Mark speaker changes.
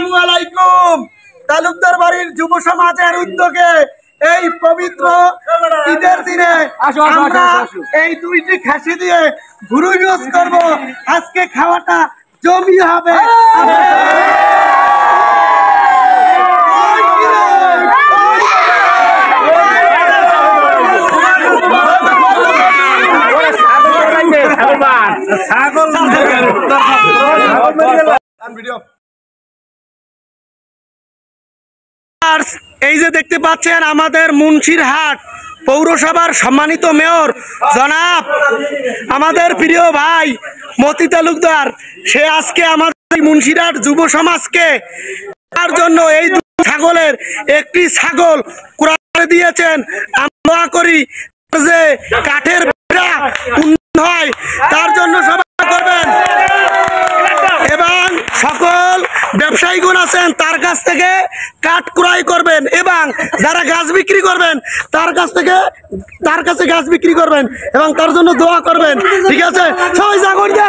Speaker 1: আসসালামু আলাইকুম। তালুকদার বাড়ির যুব সমাজের উদ্যোগে এই পবিত্র ঈদের দিনে আমরা এই দুইটি খাসি দিয়ে ভুরু ইউজ করব। আজকে খাওয়াটা জমি হবে। এই যে দেখতে পাচ্ছেন আমাদের মুন্সিরহাট পৌরসভার সম্মানিত মেয়র জনাব আমাদের প্রিয় ভাই মতি তালুকদার, সে আজকে আমাদের মুন্সিরহাট যুব সমাজকে তার জন্য এই ছাগলের একটি ছাগল ক্রয় করে দিয়েছেন। আমরা করি যে কাঠের হয় তার জন্য সবাই করবেন এবং সকল ব্যবসায়ীগণ আছেন তার কাছ থেকে কাঠ ক্রয় করবেন এবং যারা গাছ বিক্রি করবেন তার কাছে গাছ বিক্রি করবেন এবং তার জন্য দোয়া করবেন। ঠিক আছে, সবাই জাগরিয়া।